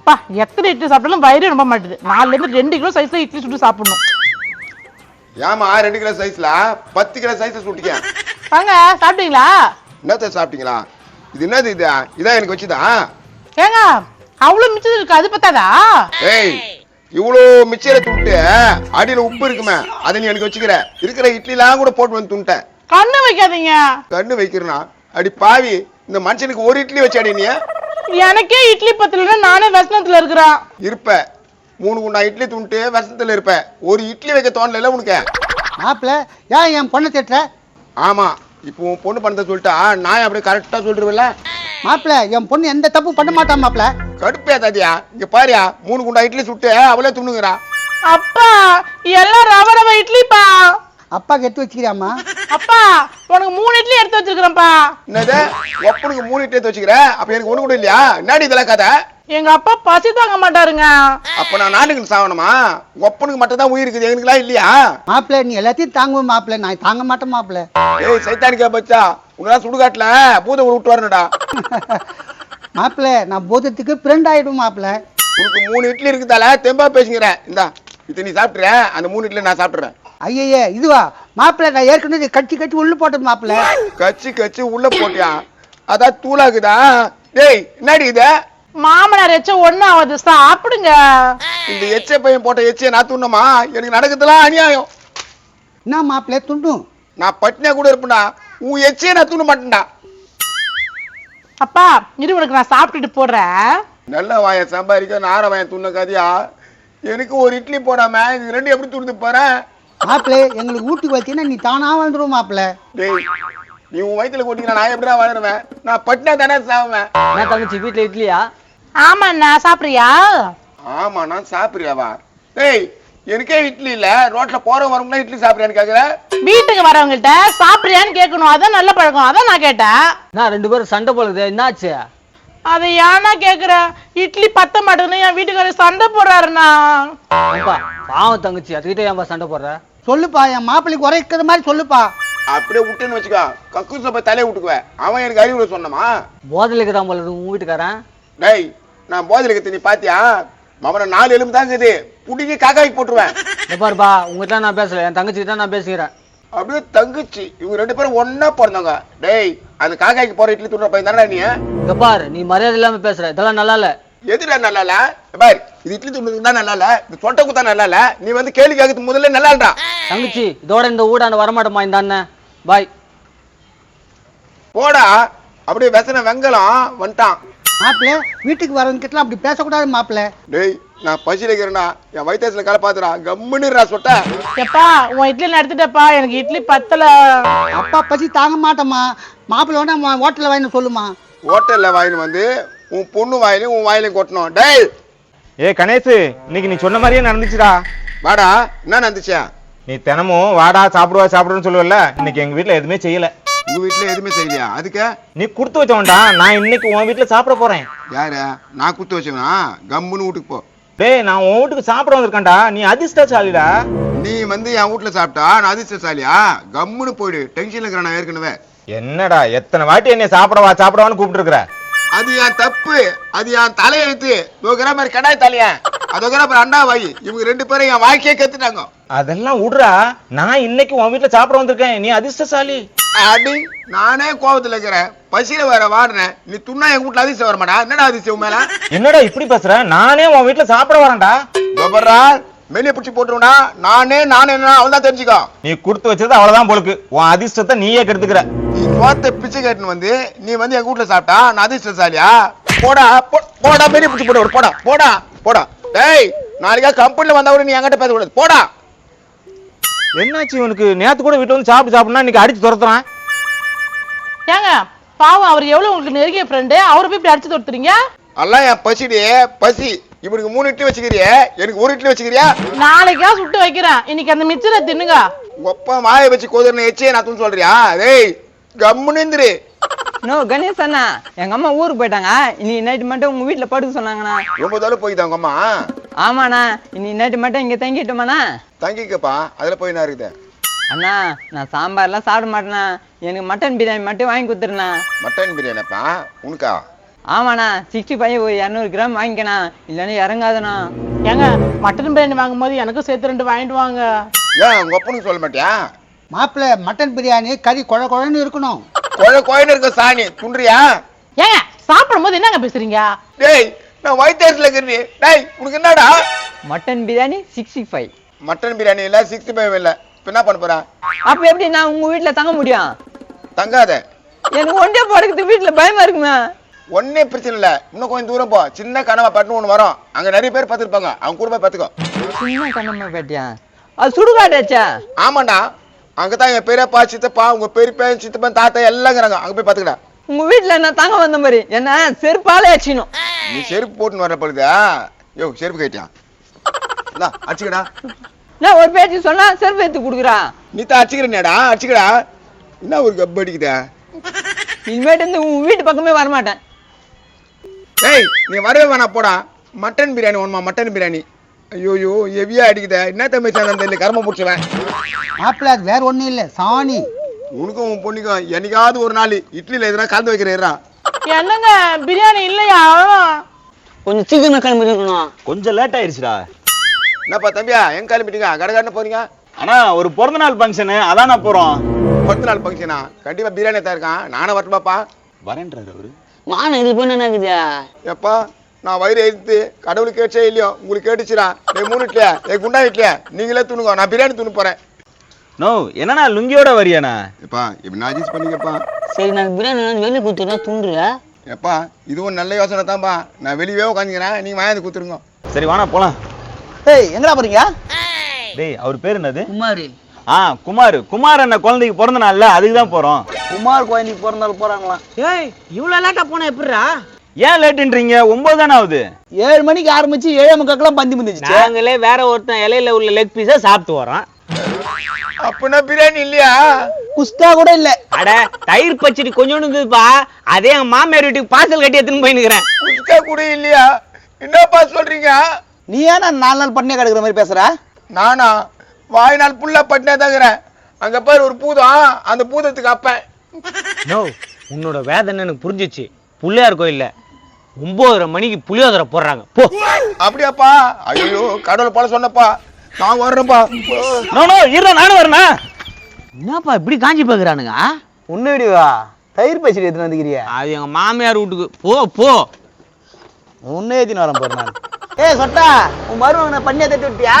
பா எத்தனை இட்லி சாப்பிட்டாலும் வயிறு நம்ப மாட்டேது. 4 கிலோ சைஸ்ல இட்லி சுட்டு சாப்பிடணும். ஏமா 2 கிலோ சைஸ்ல 10 கிலோ சைஸ்ல சுட்டிக்க. வாங்க சாப்பிட்டீங்களா? என்னத்த சாப்பிட்டீங்களா? இது என்னது இது? இதான் எனக்கு வச்சுதா? ஏங்க அவ்வளவு மிச்சம் இருக்கு, அது பத்தாதா? ஏய் இவ்வளோ மிச்சரை துண்டு அடியில உப்பு இருக்குமே, அதை நீ எனக்கு வச்சுக்கிற. இருக்கிற இட்லிலாம் கூட போட்டு வந்து துண்டேன். கண்ணு வைக்காதீங்க. கண்ணு வைக்கிறனா? அடி பாவி, இந்த மனுஷனுக்கு ஒரு இட்லி வச்சாடி நீ? எனக்கே இட்லி பத்தலன்னா நானே விஷனத்துல இருக்கிறேன். இருப்ப 3 குண்டா இட்லி துண்டு விஷத்துல இருப்ப. ஒரு இட்லி வைக்க தோணல உனக்கு? மாப்பிள்ள ஏன் என் பொண்ணை திட்டுற? ஆமா, இப்போ உன் பொண்ணு பண்ணத சொல்லிட்டா நான் அப்படியே கரெக்டா சொல்லிருவேன்ல. மாப்பிள்ள என் பொண்ணு எந்த தப்பு பண்ண மாட்டான் மாப்பிள்ள. கடுப்பே தாதியா, இங்க பாரியா 3 குண்டா இட்லி சுட்டு அவளே துண்ணுங்கிறா. அப்பா எல்லாம் ரவ இட்லிப்பா. அப்பா எடுத்து வச்சுக்கிறியாமா? அப்பா உனக்கு 3 இட்லி எடுத்து வச்சிருக்கிறேன்ப்பா. என்னது ஒப்பனுக்கு 3 இட்லி எடுத்து வச்சுக்கிற? அப்ப எனக்கு ஒண்ணு கூட இல்லையா? என்னடி இதெல்லாம் கதை? எங்க அப்பா பசி தாங்க மாட்டாருங்க. அப்ப நான் நாட்டுக்கு சாவணுமா? ஒப்பனுக்கு மட்டும் தான் உயிர் இருக்குது, எங்களுக்குலாம் இல்லையா? மாப்பிள்ள நீ எல்லாத்தையும் தாங்குவோம் மாப்பிள்ள, நான் தாங்க மாட்டேன் மாப்பிள்ள. ஏய் சைத்தானிக்கா பச்சா, உன்னெல்லாம் சுடுகாட்டுல பூத விட்டு வரணுடா. மாப்பிள்ள நான் போதத்துக்கு ஃப்ரெண்ட் ஆயிடும் மாப்பிள்ள. உனக்கு 3 இட்லி இருக்குதால தெம்பா பேசுங்கிறேன். இந்தா இது நீ சாப்பிட்டுற, அந்த 3 இட்லி நான் சாப்பிட்டுறேன். ஐயே இதுவா மாப்பிள்ள? நான் ஏற்கனவே கட்சி கட்டி உள்ள போட்டேன் மாப்பிள்ள. கச்சி உள்ள போட்டியா? அதான் தூளாக்குதா? டேய் என்னடி இது? மாமனார் எச்ச ஒண்ணு ஆகுது, சாப்பிடுங்க. இந்த எச்ச பையன் போட்ட எச்சைய நான் துண்ணமா? எனக்கு நடக்கிறதுலாம் அநியாயம். என்ன மாப்பிள்ள துண்டும்? நான் பட்னியா கூட இருப்பேன்டா, உன் எச்சைய நான் துண்ண மாட்டேன்டா. அப்பா இரு உனக்கு நான் சாப்பிட்டுட்டு போடுறேன். நல்ல வாய சம்பாதிக்க நார வாய துண்ண கதையா? எனக்கு ஒரு இட்லி போடாம இது 2 எப்படி துண்டு போறேன்? மாப்பிள்ள எங்களுக்கு ஊட்டி வச்சீங்கன்னா நீ தானா வந்துடும் மாப்பிள்ள. டேய் நீ உன் வயிற்றுல கொட்டிங்கன்னா நான் எப்படிதான் வளருவேன்? நான் பட்னியா தானே சாவேன். நான் தங்கச்சி வீட்டுல இட்லியா? ஆமா அண்ணா சாப்பிடுறியா? ஆமா நான் சாப்பிடுறியாவா? டேய் எனக்கே இட்லி இல்ல, ரோட்ல போற வரவங்களா இட்லி சாப்பிடுறியான்னு கேக்குற? வீட்டுக்கு வரவங்கள்ட்ட சாப்பிடுறியான்னு கேட்கணும், அதான் நல்ல பழக்கம், அதான் நான் கேட்டேன். நான் 2 பேரும் சண்டை போடுறது என்னாச்சு? அதை ஏன்னா கேக்குற? இட்லி பத்த மாட்டேன்னு என் வீட்டுக்காரர் சண்டை போடுறாருண்ணா. பாவம் தங்கச்சி, அதுக்கிட்ட ஏன்பா சண்டை போடுற? சொல்லுப்பா என் மாப்பிள்ளைக்கு உரைக்கிற மாதிரி சொல்லுப்பா. அப்படியே விட்டுன்னு வச்சுக்கோ, கக்கூச போய் தலையை விட்டுக்குவேன். அவன் எனக்கு அறிவுரை சொன்னமா? போதலுக்கு தான் போல உங்க வீட்டுக்காரன். டேய் நான் போதிலுக்கு நீ பாத்தியா? மவன 4 எலும்பு தான் இருக்குது, புடிங்கி காக்காய்க்கு போட்டுருவேன். பாருப்பா உங்ககிட்ட நான் பேசல, என் தங்கச்சி கிட்ட நான் பேசுகிறேன். அப்படியே தங்கச்சி இவங்க 2 பேரும் ஒன்னா பிறந்தவங்க. டேய் அந்த காக்காய்க்கு போற இட்லி துண்ற பையன் தானே நீ? இங்க பாரு, நீ மரியாதை இல்லாம பேசுற, இதெல்லாம் நல்லா இல்ல. எதுடா நல்லா இல்ல? பாரு இது இட்லி துண்றதுக்கு தான் நல்லா இல்ல, இந்த சொட்டக்கு தான் நல்லா இல்ல. நீ வந்து கேள்வி கேட்கறதுக்கு முதல்ல நல்லா இல்லடா. தங்கச்சி இதோட இந்த ஊடாண்ட வரமாட்டோமா இந்த அண்ணன்? பாய் போடா. அப்படியே வெசன வெங்கலம் வந்துட்டான். மாப்பிள்ள வீட்டுக்கு வரவங்க கிட்ட அப்படி பேசக்கூடாது மாப்பிள்ள. டேய் நான் பசியில இருக்கிறேன்டா, என் வயிற்றுல கலை பாத்துறா, கம்முன்னுடா சொட்ட. எப்பா உன் இட்லி நடத்திட்டப்பா, எனக்கு இட்லி பத்தல. அப்பா பசி தாங்க மாட்டோமா? மாப்பிள்ள வேணா ஹோட்டல்ல வாங்கி சொல்லுமா? ஹோட்டல்ல வாயின்னு வந்து உன் பொண்ணு வாயிலையும் உன் வாயிலையும் கொட்டணும். டேய் ஏ கணேஷ், இன்னைக்கு நீ சொன்ன மாதிரியே நடந்துச்சுடா. வாடா. என்ன நடந்துச்சா? நீ தினமும் வாடா சாப்பிடுன்னு சொல்லுவல, இன்னைக்கு எங்க வீட்டுல எதுவுமே செய்யல. உங்க வீட்டுல எதுவுமே செய்யலையா? அதுக்கு நீ கொடுத்து வச்சவன்டா, நான் இன்னைக்கு உன் வீட்டுல சாப்பிட போறேன். யாரு? நான் குத்து வச்சவனா? கம்முன்னு வீட்டுக்கு போ. டேய் நான் உன் வீட்டுக்கு சாப்பிட வந்திருக்கேன்டா, நீ அதிர்ஷ்டசாலிடா. நீ வந்து என் வீட்டுல சாப்பிட்டா நான் அதிர்ஷ்டசாலியா? கம்முன்னு போயிடு, டென்ஷன்ல இருக்கிறேன் நான் ஏற்கனவே. என்னடா எத்தனை வாட்டி என்னை சாப்பிடவான்னு கூப்பிட்டு இருக்கிற? அது என் தப்பு, அது என் தலையெழுத்து. தோக்கிற மாதிரி கடாய் தலையா, அதோக்கிற மாதிரி அண்டா வாய், இவங்க 2 பேரும் என் வாழ்க்கையே கத்துட்டாங்க. அதெல்லாம் விடுறா, நான் இன்னைக்கு உன் வீட்டுல சாப்பிட வந்திருக்கேன், நீ அதிர்ஷ்டசாலி. அடி நானே கோபத்துல இருக்கிறேன், பசியில வேற வாடுறேன். நீ துண்ணா எங்க வீட்டுல அதிர்ஷ்டம் வர மாட்டா? என்னடா அதிர்ஷ்டம் மேல? என்னடா இப்படி பேசுற? நானே உன் வீட்டுல சாப்பிட வரேன்டா. கோபர்ரா மெல்லிய பிடிச்சி போட்டுருவா. நானே அவள்தான் தெரிஞ்சுக்கோ. நீ கொடுத்து வச்சது அவ்வளவுதான் போலுக்கு, உன் அதிர்ஷ்டத்தை நீயே கெடுத்துக்கிற. நீ சோத்த பிச்சை கேட்டுன்னு வந்து நீ வந்து எங்க வீட்டுல சாப்பிட்டா நான் அதிர்ஷ்டசாலியா? போடா போடா, மெல்லிய பிடிச்சி போட்டு போடா போடா போடா. டேய் நாளைக்கா கம்பெனில வந்தா கூட நீ என்கிட்ட பேசக்கூடாது, போடா. என்னாச்சு உனக்கு? நேத்து கூட வீட்டுல வந்து சாப்பிடுனா இன்னைக்கு அடிச்சு துரத்துறான். ஏங்க பாவம், அவர் எவ்வளவு உங்களுக்கு நெருங்கிய ஃப்ரெண்டு, அவரை போய் இப்படி அடிச்சு தொடுத்துறீங்க? எல்லாம் என் பசிடி பசி. இவனுக்கு 3 இட்லி வச்சுக்கிறியே, எனக்கு 1 இட்லி வச்சுக்கிறியா? நாளைக்கா சுட்டு வைக்கிறேன், இன்னைக்கு அந்த மிச்சரை தின்னுங்க. ஒப்ப மாய வச்சு கோதர்னு எச்சே நான் தூன்னு சொல்றியா? டேய் கம்முன்னு. நோ கணேஷ் அண்ணா, எங்க அம்மா ஊருக்கு போயிட்டாங்க, இன்னைக்கு நைட்டு மட்டும் உங்க வீட்டுல படுக்க சொன்னாங்கண்ணா. ரொம்ப தூரம் போய்தாங்க அம்மா? ஆமாண்ணா, இன்னைக்கு நைட்டு மட்டும் இங்க தங்கிட்டோமாண்ணா? தங்கிக்கப்பா, அதுல போய் நான் இருக்குது. அண்ணா நான் சாம்பார்லாம் சாப்பிட மாட்டேண்ணா, எனக்கு மட்டன் பிரியாணி மட்டும் வாங்கி கொடுத்துருண்ணா. மட்டன் பிரியாணிப்பா உனக்கா? ஆமாண்ணா 65 ஒரு 200 கிராம் வாங்கிக்கண்ணா, இல்லைன்னா இறங்காதண்ணா. ஏங்க மட்டன் பிரியாணி வாங்கும் போது எனக்கும் சேர்த்து 2 வாங்கிட்டு வாங்க. ஏன் உங்க ஒப்பனுக்கு சொல்ல மாட்டியா? மாப்பிள்ள மட்டன் பிரியாணி கறி குழன்னு இருக்கணும். கோயின்னு இருக்க சாணி துன்றியா? ஏங்க சாப்பிடும் போது என்னங்க பேசுறீங்க? டேய் நான் வயிற்றுல இருக்கிறீ. டேய் உனக்கு என்னடா? மட்டன் பிரியாணி 65. மட்டன் பிரியாணி இல்ல 65 இல்ல. இப்ப என்ன பண்ண போற? அப்ப எப்படி நான் உங்க வீட்டுல தங்க முடியும்? தங்காத. எனக்கு ஒன்றே படுக்கிறது வீட்டுல பயமா இருக்குமே. ஒன்னே பிரச்சனை இல்ல, இன்னும் கொஞ்சம் தூரம் போ, சின்ன கனவா பட்டு ஒண்ணு வரும், அங்க நிறைய பேர் பார்த்துருப்பாங்க, அவங்க கூட போய் பார்த்துக்கோ. சின்ன கண்ணம்மா பேட்டியா? அது சுடுகாட்டாச்சா? ஆமாண்டா, அங்கதான் என் பெரியப்பா சித்தப்பா உங்க பெரியப்பா சித்தப்பா தாத்தா எல்லாம் இருக்கிறாங்க, அங்க போய் பாத்துக்கடா. உங்க வீட்டுல நான் தங்க வந்த மாதிரி என்ன செருப்பாலே அடிச்சிடும். நீ செருப்பு போட்டுன்னு வர பொழுதா? யோ செருப்பு கேட்டியா? அடிச்சுக்கடா. நான் ஒரு பேச்சு சொன்னா செருப்பு எடுத்து கொடுக்குறா. நீ தான் அடிச்சுக்கிறேடா, அடிச்சுக்கடா. என்ன ஒரு கப்பு அடிக்குதா? இனிமேட்டு இருந்து உங்க வீட்டு பக்கமே வரமாட்டேன். ஏய் நீ வரவே வேணா போடா. மட்டன் பிரியாணி ஒண்ணுமா? மட்டன் பிரியாணி. ஐயோயோ ஹெவியா அடிக்குதா? என்ன தம்பி தெரியல, கர்ம முடிச்சுவேன். மாப்பிள்ள அது வேற ஒண்ணும் இல்ல, சாணி. உனக்கும் உன் பொண்ணுக்கும் என்னைக்காவது ஒரு நாள் இட்லியில எதுனா கலந்து வைக்கிறேன். என்னங்க பிரியாணி இல்லையா? கொஞ்சம் சீக்கிரமா கிளம்பிருக்கணும். கொஞ்சம் லேட் ஆயிடுச்சுடா. என்னப்பா தம்பியா எங்க கிளம்பிட்டீங்க? கடை போறீங்க? ஆனா ஒரு பிறந்த நாள் ஃபங்க்ஷனு, அதான் நான் போறோம். 10 நாள் ஃபங்க்ஷனா? கண்டிப்பா பிரியாணி தான் இருக்கான், நானும் வரட்டுமாப்பா? வரேன்றாரு அவரு. வானம் இது பண்ண நினைக்குதா? எப்பா நான் வயிறு எழுத்து கடவுளுக்கு கேட்டே இல்லையோ, உங்களுக்கு கேட்டுச்சுடா. 3 இட்லியா குண்டா இட்லியா? நீங்களே துணுங்க, நான் பிரியாணி துணு போறேன். நோ என்னண்ணா லுங்கியோட வரியாண்ணா? எப்பா இப்ப நான் அட்ஜஸ்ட் பண்ணிக்கப்பா. சரி நான் பிரியாணி வெளியே கொடுத்துருந்தா துண்டுறியா? எப்பா இதுவும் நல்ல யோசனை தான்ப்பா, நான் வெளியவே உட்காந்துக்கிறேன், நீங்க வாங்கி கொடுத்துருங்க. சரி வாணா போலாம். ஏய் எங்கடா போறீங்க? டேய் அவர் பேர் என்னது? குமாரு. குமார். குமார் என்ன குழந்தைக்கு பிறந்த நாள்ல, அதுக்கு தான் போறோம். குமார் கோயிலுக்கு பிறந்தாலும் போறாங்களாம். ஏய் இவ்வளவு லேட்டா போனா எப்படிடா? ஏன் லேட்டுன்றீங்க? 9 தானே ஆகுது. 7 மணிக்கு ஆரம்பிச்சு 7:30 பந்தி முடிஞ்சிச்சு. நாங்களே வேற ஒருத்தன் இலையில உள்ள லெக் பீஸா சாப்பிட்டு வரோம். அப்படின்னா பிரியாணி இல்லையா? குஸ்கா கூட இல்ல. அட தயிர் பச்சடி கொஞ்சோண்டு இருந்ததுப்பா, அதே என் மாமியார் வீட்டுக்கு பார்சல் கட்டி எடுத்துன்னு போயினுக்கிறேன். குஸ்கா கூட இல்லையா? என்னப்பா சொல்றீங்க? நீ ஏன்னா 4 நாள் பண்ணே கிடக்குற மாதிரி பேசுற? நானா வாய் நாள் புல்லா பட்டினே தாங்கிறேன். அங்க பாரு ஒரு பூதம், அந்த பூதத்துக்கு அப்பேன். நோ உன்னோட வேதனை எனக்கு புரிஞ்சிச்சு. பிள்ளையார் கோயில்ல 9:30 மணிக்கு புளியோதரை போடுறாங்க போ. அப்படியாப்பா? ஐயோ கடவுள் போல சொன்னப்பா, நான் வர்றேன்ப்பா. நோ இருடா, நானும் வரேனா? என்னப்பா இப்படி காஞ்சி பாக்குறானுங்க? உன்னுடிவா தயிர் பச்சடி எடுத்துன்னு வந்துக்கிறியா? அது எங்க மாமியார் வீட்டுக்கு போ போ. உன்னை ஏத்தின்னு வரேன் பாரு நான். ஏய் சொட்டா, உன் மருமகனை பண்ணியா தட்டி விட்டியா?